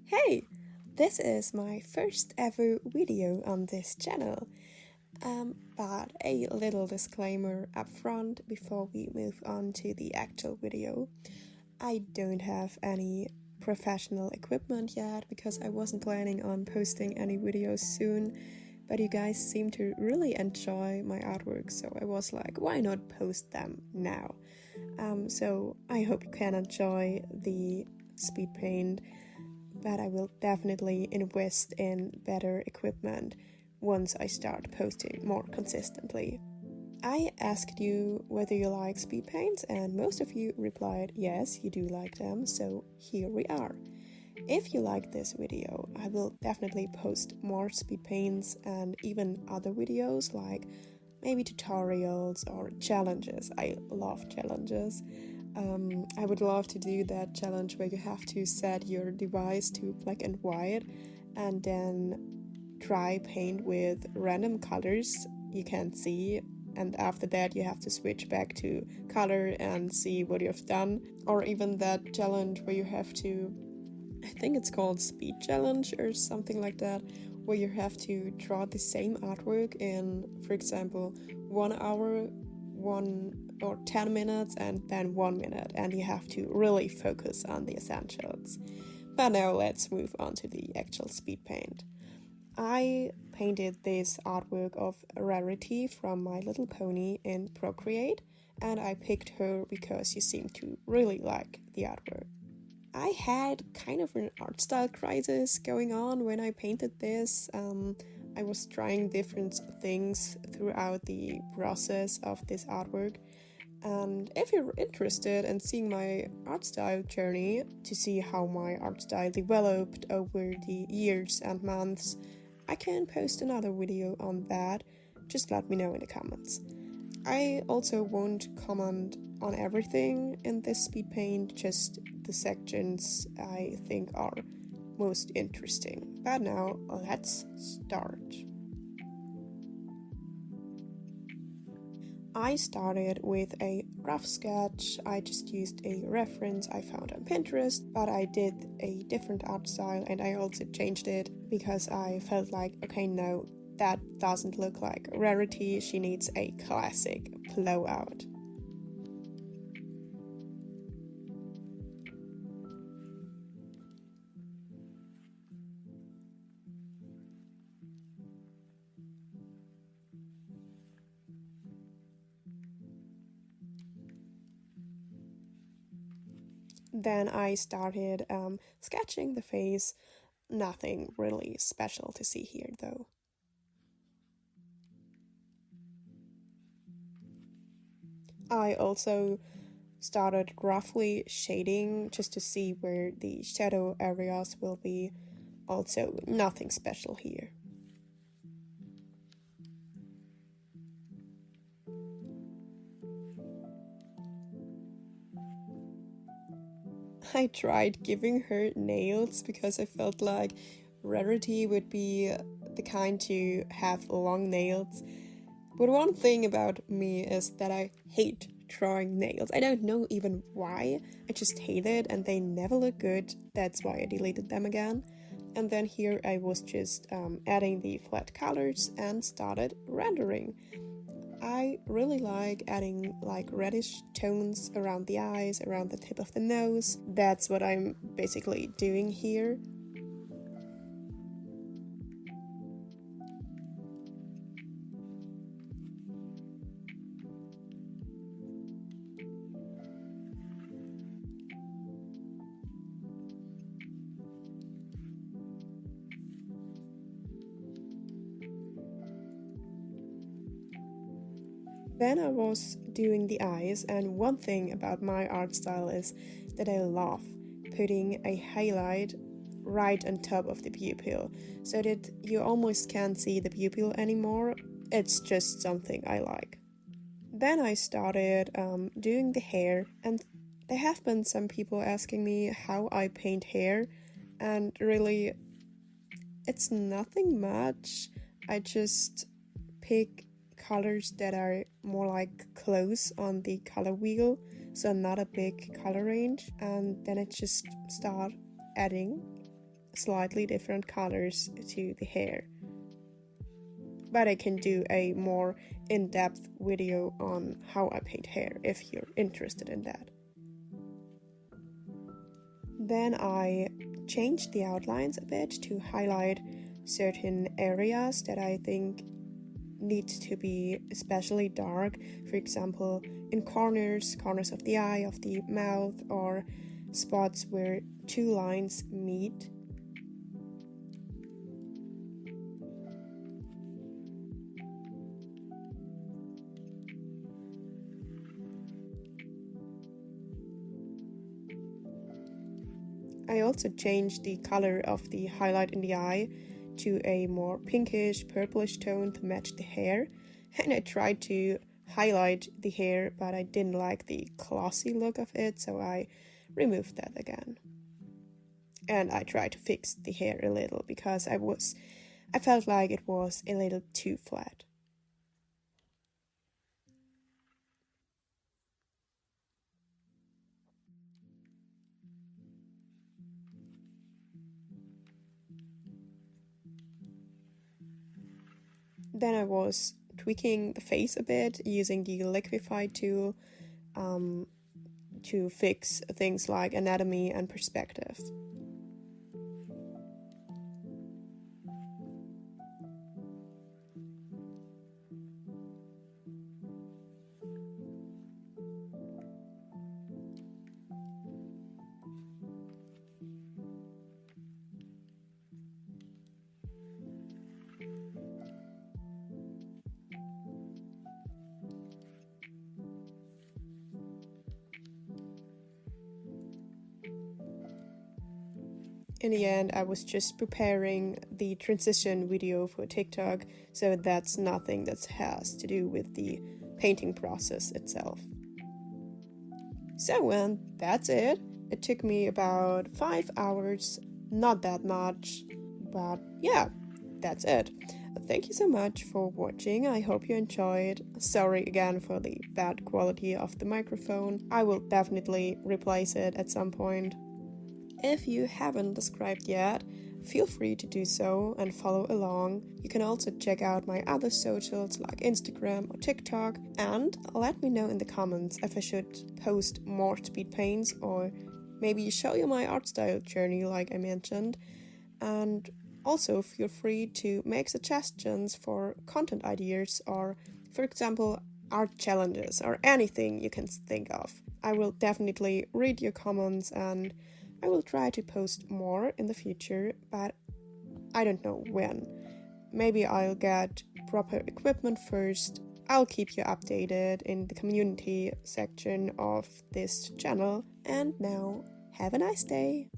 Hey, this is my first ever video on this channel. But a little disclaimer up front before we move on to the actual video. I don't have any professional equipment yet because I wasn't planning on posting any videos soon, but you guys seem to really enjoy my artwork, so I was like, why not post them now? So I hope you can enjoy the speed paint, but I will definitely invest in better equipment once I start posting more consistently. I asked you whether you like speed paints, and most of you replied yes, you do like them, so here we are. If you like this video, I will definitely post more speed paints and even other videos like maybe tutorials or challenges. I love challenges. I would love to do that challenge where you have to set your device to black and white and then try paint with random colors you can't see, and after that you have to switch back to color and see what you've done. Or even that challenge where you have to, I think it's called speed challenge or something like that, where you have to draw the same artwork in, for example, 1 hour, 10 minutes, and then 1 minute, and you have to really focus on the essentials. But now let's move on to the actual speed paint. I painted this artwork of Rarity from My Little Pony in Procreate, and I picked her because she seemed to really like the artwork. I had kind of an art style crisis going on when I painted this. I was trying different things throughout the process of this artwork. And if you're interested in seeing my art style journey, to see how my art style developed over the years and months, I can post another video on that. Just let me know in the comments. I also won't comment on everything in this speed paint, just the sections I think are most interesting. But now let's start. I started with a rough sketch. I just used a reference I found on Pinterest, but I did a different art style and I also changed it because I felt like, okay, no, that doesn't look like Rarity. She needs a classic blowout. Then I started sketching the face. Nothing really special to see here though. I also started roughly shading just to see where the shadow areas will be. Also, nothing special here. I tried giving her nails because I felt like Rarity would be the kind to have long nails. But one thing about me is that I hate drawing nails. I don't know even why, I just hate it and they never look good. That's why I deleted them again. And then here I was just adding the flat colors and started rendering. I really like adding like reddish tones around the eyes, around the tip of the nose. That's what I'm basically doing here. Then I was doing the eyes, and one thing about my art style is that I love putting a highlight right on top of the pupil so that you almost can't see the pupil anymore. It's just something I like. Then I started doing the hair, and there have been some people asking me how I paint hair, and really, it's nothing much. I just pick colors that are more like close on the color wheel, so not a big color range, and then I just start adding slightly different colors to the hair. But I can do a more in-depth video on how I paint hair if you're interested in that. Then I changed the outlines a bit to highlight certain areas that I think need to be especially dark. For example, in corners of the eye, of the mouth, or spots where two lines meet. I also changed the color of the highlight in the eye to a more pinkish, purplish tone to match the hair, and I tried to highlight the hair, but I didn't like the glossy look of it, so I removed that again. And I tried to fix the hair a little because I felt like it was a little too flat. Then I was tweaking the face a bit using the liquify tool to fix things like anatomy and perspective. In the end, I was just preparing the transition video for TikTok, so that's nothing that has to do with the painting process itself. So, and that's it. It took me about 5 hours, not that much, but yeah, that's it. Thank you so much for watching. I hope you enjoyed. Sorry again for the bad quality of the microphone. I will definitely replace it at some point. If you haven't subscribed yet, feel free to do so and follow along. You can also check out my other socials like Instagram or TikTok, and let me know in the comments if I should post more speed paints or maybe show you my art style journey like I mentioned. And also feel free to make suggestions for content ideas or, for example, art challenges or anything you can think of. I will definitely read your comments and I will try to post more in the future, but I don't know when. Maybe I'll get proper equipment first. I'll keep you updated in the community section of this channel. And now, have a nice day!